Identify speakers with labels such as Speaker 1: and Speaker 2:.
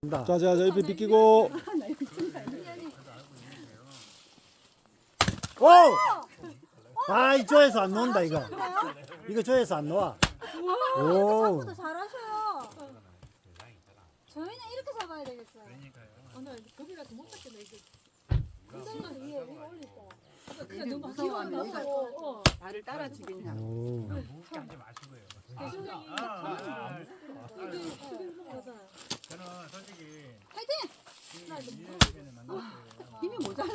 Speaker 1: 자자 옆에 비키고. 오! 아 이쪽에서 안 나온다 이거. 이거 저에서 안 나와. 오.
Speaker 2: 잡고도 잘하셔요. 저희는 이렇게 잡아야 되겠어요.
Speaker 3: 오늘 거기가 못 잡겠네 이게.
Speaker 2: 흔들면 위에 올릴 거.
Speaker 3: 그냥 너무 무서워하면 여기가
Speaker 4: 나를 따라지겠냐.
Speaker 1: 오.
Speaker 5: 하지 마시고요. 저는 솔직히
Speaker 2: 파이팅!
Speaker 5: 이 만났어요.
Speaker 4: 힘이 모자라.